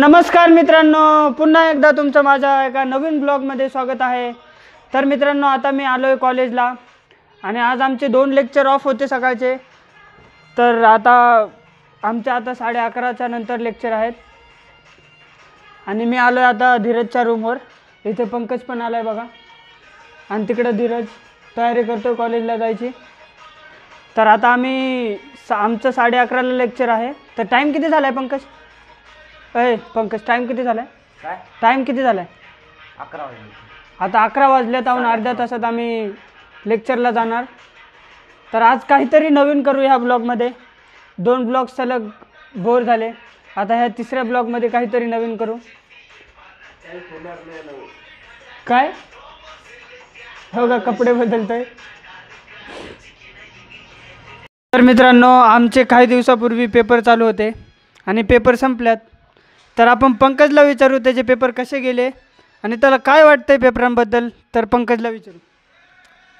नमस्कार मित्रांनो, पुन्हा एकदा तुमचं माझ्या एका नवीन ब्लॉगमध्ये स्वागत आहे। तर मित्रांनो, आता मी आलो आहे कॉलेजला आणि आज आमचे 2 लेक्चर ऑफ होते सकाळचे। तर आता आमचे 11:30च्या नंतर लेक्चर आहेत आणि मी आलो आहे आता धीरजच्या रूमवर। इथे पंकज पण आला आहे बघा, आणि तिकडे धीरज तयारी करतो कॉलेजला जायची। तर आता आम्ही आमचं 11:30ला लेक्चर आहे। तर टाईम किती झाला आहे पंकज? पंकज, टाइम किती झालाय? टाइम किती झालाय? 11 वाजले। आता 11 वाजल्यात, आणि अर्ध्या तासात आम्ही लेक्चरला जाणार। तर आज काहीतरी नवीन करू ह्या ब्लॉगमध्ये। 2 ब्लॉग सलग बोर झाले, आता ह्या तिसऱ्या ब्लॉगमध्ये काहीतरी नवीन करू। काय हो का, कपडे बदलतोय। तर मित्रांनो, आमचे काही दिवसापूर्वी पेपर चालू होते आणि पेपर संपल्यात। तर आपण पंकजला विचारू त्याचे पेपर कसे गेले आणि त्याला काय वाटतंय पेपरांबद्दल। तर पंकजला विचारू।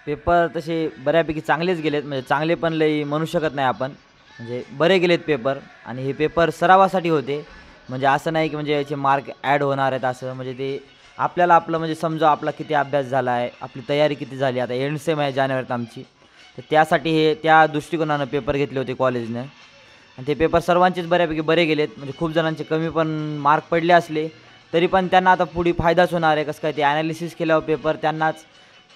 पेपर तसे बऱ्यापैकी चांगलेच गेलेत, म्हणजे चांगले पण लई म्हणू शकत नाही आपण, म्हणजे बरे गेलेत पेपर। आणि हे पेपर सरावासाठी होते, म्हणजे असं नाही की म्हणजे याचे मार्क ॲड होणार आहेत असं। म्हणजे ते आपल्याला आपलं म्हणजे समजा आपला किती अभ्यास झाला आहे, आपली तयारी किती झाली। आता एंड सेम आहे जानेवारीत आमची, तर त्यासाठी हे त्या दृष्टिकोनानं पेपर घेतले होते कॉलेजनं। आणि ते पेपर सर्वांचेच बऱ्यापैकी बरे गेलेत, म्हणजे खूप जणांचे कमी पण मार्क पडले असले तरी पण त्यांना आता पुढे फायदाच होणार आहे। कसं काय, ते ॲनालिसिस केल्यावर पेपर त्यांनाच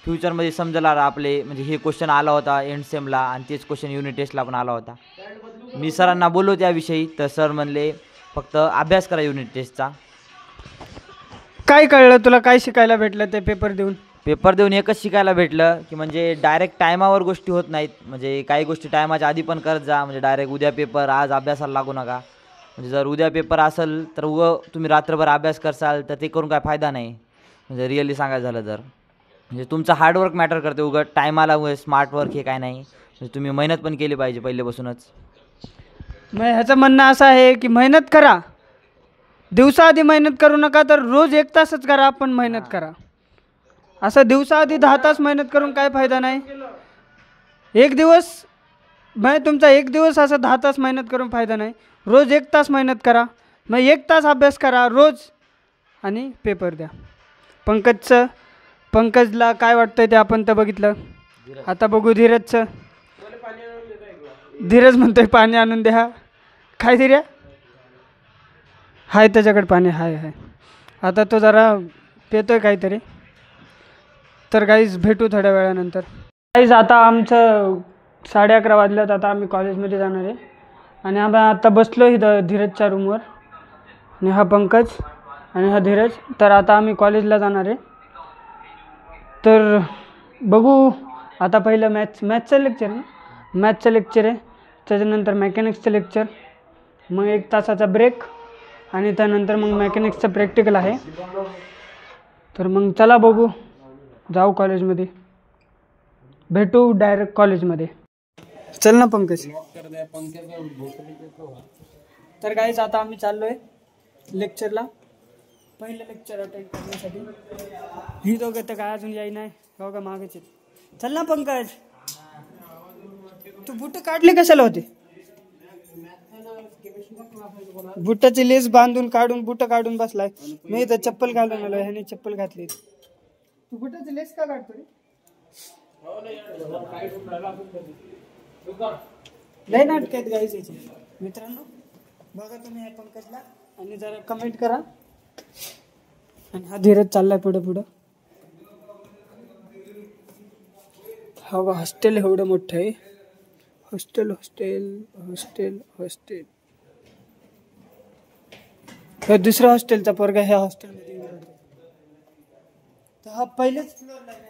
फ्युचरमध्ये समजणार आपले, म्हणजे हे क्वेश्चन आला होता एंड सेमला आणि तेच क्वेश्चन युनिट टेस्टला पण आला होता। मी सरांना बोललो त्याविषयी, तर सर म्हणले फक्त अभ्यास करा युनिट टेस्टचा। काय कळलं तुला, काय शिकायला भेटलं ते पेपर देऊन? पेपर देऊन एकच शिकायला भेटलं की म्हणजे डायरेक्ट टायमावर गोष्टी होत नाहीत। म्हणजे काही गोष्टी टायमाच्या आधी पण करत जा, म्हणजे डायरेक्ट उद्या पेपर आज अभ्यासाला लागू नका। म्हणजे जर उद्या पेपर असेल तर तुम्ही रात्रभर अभ्यास करसाल तर ते करून काय फायदा नाही। म्हणजे रिअली सांगायचं झालं तर म्हणजे तुमचं हार्डवर्क मॅटर करते, उगत टायमाला स्मार्ट वर्क हे काय नाही। म्हणजे तुम्ही मेहनत पण केली पाहिजे पहिल्यापासूनच। मग ह्याचं म्हणणं असं आहे की मेहनत करा, दिवसाआधी मेहनत करू नका, तर रोज 1 तासच करा पण मेहनत करा। असं दिवसाआधी 10 तास मेहनत करून काय फायदा नाही। एक दिवस म्हणजे तुमचा 1 दिवस असं 10 तास मेहनत करून फायदा नाही। रोज 1 तास मेहनत करा, मग 1 तास अभ्यास करा रोज आणि पेपर द्या। पंकजला काय वाटतंय ते आपण तर बघितलं, आता बघू धीरजचं। धीरज म्हणतोय पाणी आणून द्या। काय धीर्या? हाय त्याच्याकडे पाणी, हाय। आता तो जरा पितोय काहीतरी। तर गाईज भेटू थोड्या वेळानंतर। गाईज आता आमचं 11:30 वाजल्यात, आता आम्ही कॉलेजमध्ये जाणार आहे आणि आम्ही आता बसलो इथं धीरजच्या रूमवर, आणि हा पंकज आणि हा धीरज। तर आता आम्ही कॉलेजला जाणार आहे। तर बघू, आता पहिलं मॅथ्सचं लेक्चर आहे, त्याच्यानंतर मेकॅनिक्सचं लेक्चर, मग 1 तासाचा ब्रेक, आणि त्यानंतर मग मेकॅनिक्सचं प्रॅक्टिकल आहे। तर मग चला बघू, जाऊ कॉलेजमध्ये, भेटू डायरेक्ट कॉलेजमध्ये। चल ना पंकज। तर गाईज आता आम्ही चाललोय लेक्चरला, पहिलं लेक्चर अटेंड करण्यासाठी। ही दोघं तर काय अजून याय नाही, बघा मागेच। चल ना पंकज, तू बुट काढले कशाला होते? बुटाची लेस बांधून काढून बुट काढून बसलाय। मी इथं चप्पल घालून आलोय, ह्याने चप्पल घातली। तू बुटाची लेस का काढतो रे? लय नाटक आहेत गाईज याचे। मित्रांनो बघा तुम्ही या पंकजला आणि जरा कमेंट करा। आणि हा धीरज चाललाय पुढं। हा हॉस्टेल एवढं मोठं आहे, हॉस्टेल। हे दुसऱ्या हॉस्टेलचा पोरगा ह्या हॉस्टेलमध्ये येऊन, तर हा पहिल्याच फ्लोअरला आहे,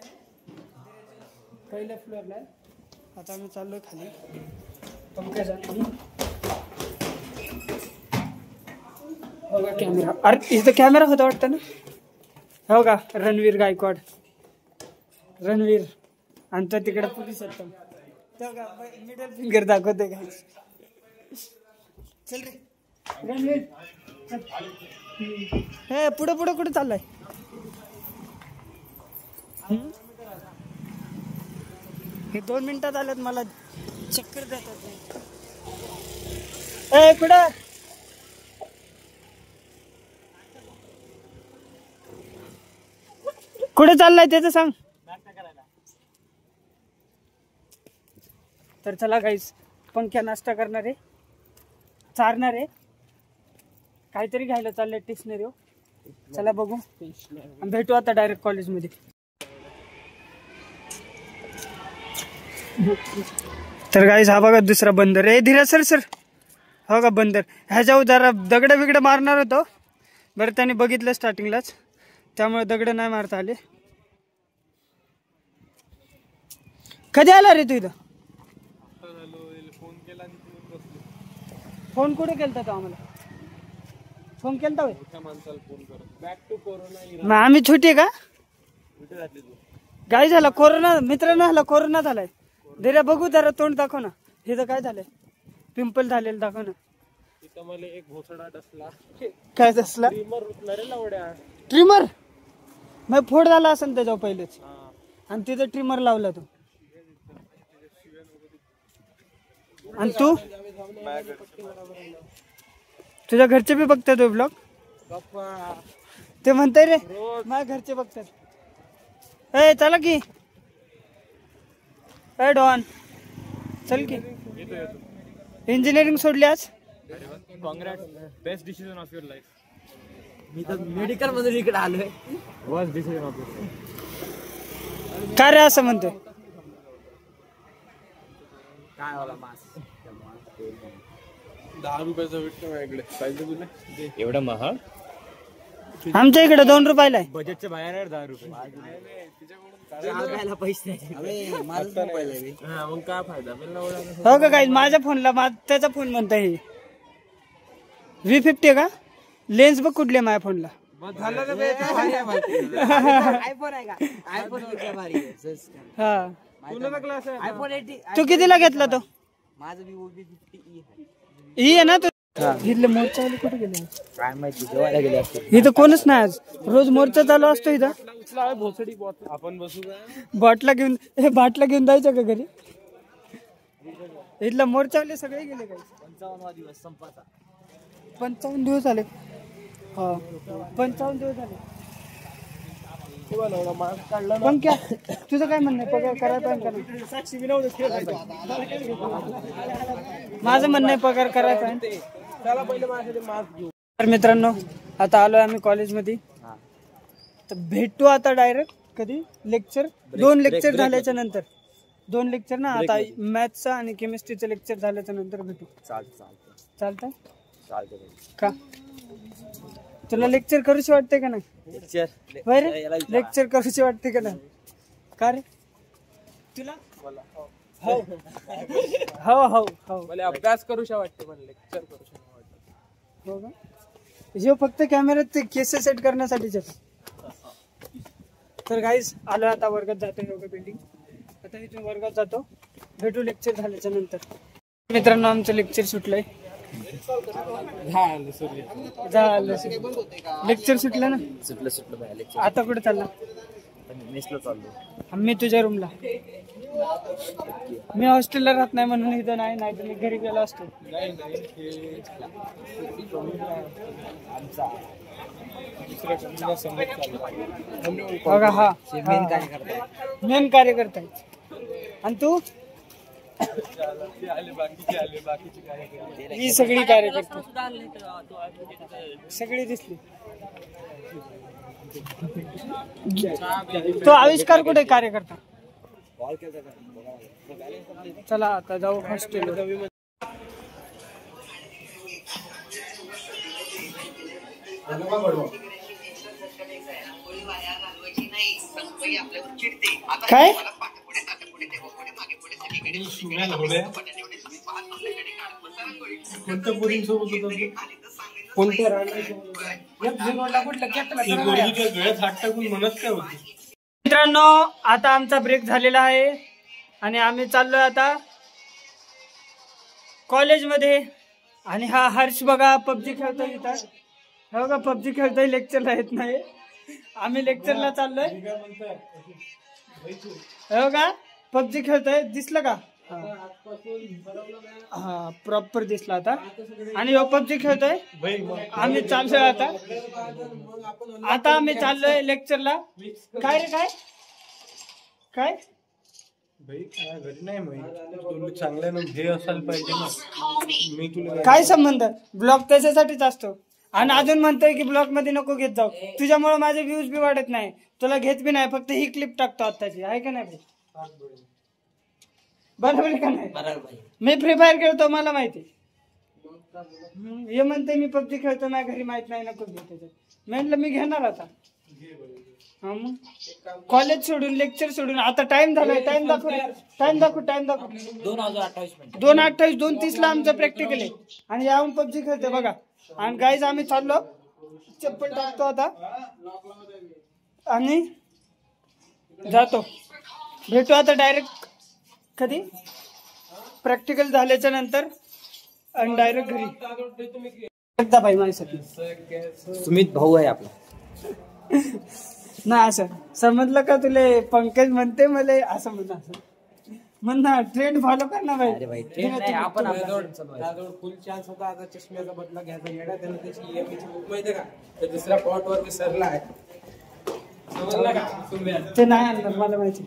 पहिल्या फ्लोअरला आहे। आता आम्ही चाललोय खाली पंकज आणि बघा कॅमेरा। अरे इथं कॅमेरा होता वाटतं ना, हो का? रणवीर गायकवाड, आणि तो तिकडे पोलीस येतो, का मिडल फिंगर दाखवते काय? चल रे रणवीर, हे पुढं कुठे चाललाय? हे 2 मिनिटात आलेत, मला चक्कर देतात। कुठं कुठे चाललाय त्याचं सांग. तर चला गाईस, पंख्या नाश्ता करणार आहे, चारणार आहे, काहीतरी घ्यायला चाललंय स्टेशनरी. चला बघू, भेटू आता डायरेक्ट कॉलेजमध्ये. तर गाईस हा बघा दुसरा बंदर आहे. धीरा सर सर हो का बंदर. ह्याच्यावर जरा दगड बिगड मारणार होतो, बरं त्याने बघितलं स्टार्टिंगलाच, त्यामुळे दगड नाही मारता आले. कधी आला रे तू इथं? फोन कुठे केलता तो आम्हाला? फोन केलता होय? मग आम्ही छोटी आहे का? काय झालं? कोरोना मित्रांनो, ह्याला कोरोना झालाय. धीरा बघू जरा तोंड दाखव ना. हे तर काय झालंय? पिंपल झालेलं दाखव ना. एक घोसडा डसला. काय दसला? ट्रिमर मग फोड झाला असेल त्याच्यावर पहिलेच, आणि तिथं ट्रिमर लावला तो. आणि तू तुझ्या घरचे बी बघतात तो ब्लॉग? ते म्हणताय रे माझ्या घरचे बघतात. ए चला की, ए डॉन चल की. इंजिनिअरिंग सोडली आज? Congrats, best decision of your life. मी तर मेडिकल मधून इकडे आलोय. Worst decision of your life. काय रे असं म्हणतोय? काय वाला मास 10 रुपयाचा भेटतो माझ्याकडे, पाहिजे तुला? एवढा महाग? आमच्या इकडे 2 रुपयाला आहे. बजेटच्या बाहेर आहे 10 रुपये. पैसे नाही. मग काय फायदा? हो का? काय माझ्या फोनला त्याचा फोन म्हणता हे V50 का? लेन्स बघ कुठली आहे माझ्या फोनला. हा तू कितीला घेतला तो? ई आहे ना तू? इथले मोर्चा कुठे गेले काय माहिती, जेवायला गेले असते. इथं कोणच नाही आज. रोज मोर्चा चालू असतो इथं. आपण बसू का? बाटला घेऊन जायचं का घरी? इथला मोर्चावाले सगळे गेले काय? 55 दिवस संपाचा. 55 दिवस आले. हा 55 दिवस झाले. पण क्या तुझं काय म्हणणं आहे? पगार करायला पाहिजे. माझं म्हणणं आहे पगार करायला पाहिजे. तर मित्रांनो, आता आलोय आम्ही कॉलेजमध्ये. तर भेटू आता डायरेक्ट कधी लेक्चर. 2 लेक्चर झाल्याच्या नंतर. 2 लेक्चर ना आता, मॅथ्सचं आणि केमिस्ट्रीचं लेक्चर झाल्याच्या नंतर भेटू. चालतंय का? तुला लेक्चर करूशी वाटते का नाही? लेक्चर करूशी वाटते का नाही? का रे तुला? हो हो हो हो. मला अभ्यास करूशा वाटते, मला लेक्चर करूशा वाटते. हो का? हे फक्त कॅमेऱ्यात ते केस सेट करण्यासाठीच. तर गाईज आलो आता वर्गात जातो. योगा बिल्डिंग. आता इथून वर्गात जातो. भेटू लेक्चर झाल्याच्या नंतर. मित्रांनो आमचं लेक्चर सुटलंय. लेक्चर सुटलं ना? सुटलं लेक्चर. आता कुठे चालला? मेसला चाललो. मी तुझ्या रूमला. मी हॉस्टेलला राहत नाही म्हणून इथं नाही, तर मी घरी गेलो असतो. बघा हा मेन कार्यकर्ता आहे. आणि तू? ही सगळी कार्यकर्ते सगळी दिसली. तो आविष्कार कुठे कार्यकर्ता? चला आता जाऊ हॉस्टेल. काय मित्रांनो, आता आमचा ब्रेक झालेला आहे आणि आम्ही चाललोय आता कॉलेजमध्ये. आणि हा हर्ष बघा पबजी खेळतोय इथं. हो का? पबजी खेळतोय, लेक्चरला येत नाही. आम्ही लेक्चरला चाललोय. हो का? पबजी खेळतोय. दिसलं का? हा प्रॉपर दिसला आता. आणि ह्यो पबजी खेळतोय. आम्ही चाललोय आता आम्ही चाललोय लेक्चरला. काय रे काय काय घरी नाही चांगलं ना हे असायला पाहिजे ना. मी तुला काय संबंध. ब्लॉग त्याच्यासाठीच असतो. आणि अजून म्हणतोय की ब्लॉग मध्ये नको घेत जाऊ. तुझ्यामुळे माझे व्ह्यूज बी वाढत नाही. तुला घेत बी नाही. फक्त ही क्लिप टाकतो आत्ताची. आहे का नाही. बरोबर का नाही. मी फ्री फायर खेळतो मला माहिती. हे म्हणते मी पबजी खेळतो माझ्या घरी माहित नाही नको घेऊ त्याच्यात. म्हटलं मी घेणार आता. हा मग कॉलेज सोडून लेक्चर सोडून आता टाइम झालाय. टाइम दाखव 2:28 2:30 ला आमचं प्रॅक्टिकल आहे. आणि याहून पबजी खेळते बघा. आणि गाईज आम्ही चाललो. चप्पल टाकतो आता आणि जातो. भेटू आता डायरेक्ट कधी प्रॅक्टिकल झाल्याच्या नंतर आणि डायरेक्ट घरी. एकदा भाई माझ्यासाठी सुमित भाऊ आहे आपला. नाही असं समजलं का तुले. पंकज म्हणते मला असं म्हण ना. ट्रेंड फॉलो कर ना भाई. आपण फुल चान्स होता आता चष्म्याचा बदला घ्यायचा येडा. त्याने त्याची EMI ची बुक माहिती का तर दुसऱ्या पॉट वर विसरला आहे. समजलं का तुम्ही. ते नाही आणणार मला माहिती.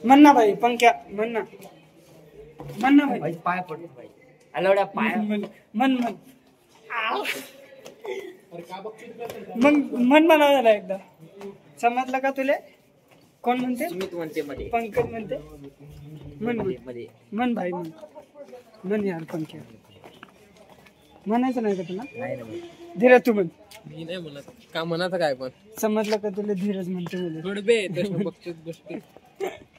म्हण ना भाई पंक्या म्हण ना भाई. पाय पडतो भाई. अलवड्या पाय म्हण मन म्हणावं झाला एकदा. समजलं का तुले. कोण म्हणते. सुमित म्हणते मध्ये. पंकज म्हणते. मन भाई मन यार पंक्या म्हणायचं नाही का तुला. धीरज तू म्हण. मी नाही म्हणत का म्हणत काय पण. समजलं का तुला धीरज म्हणते. बे बघतो गोष्टी.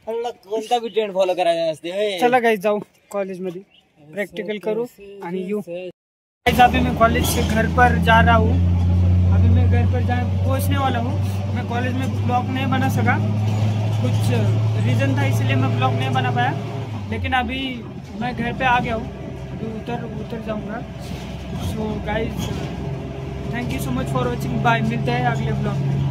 कोणता बी ट्रेंड फॉलो करायचा नसते. चला काही जाऊ कॉलेज मध्ये प्रैक्टिकल करूँ आणि यू. अभी मैं कॉलेज से घर पर जा रहा हूँ. अभी मैं घर पर पहुँचने वाला हूँ. मैं कॉलेज में ब्लॉग नहीं बना सका. कुछ रीज़न था इसलिए मैं ब्लॉग नहीं बना पाया. लेकिन अभी मैं घर पे आ गया हूँ. अभी उतर जाऊँगा. So guys thank you so much for watching. Bye. मिलते हैं अगले ब्लॉग में.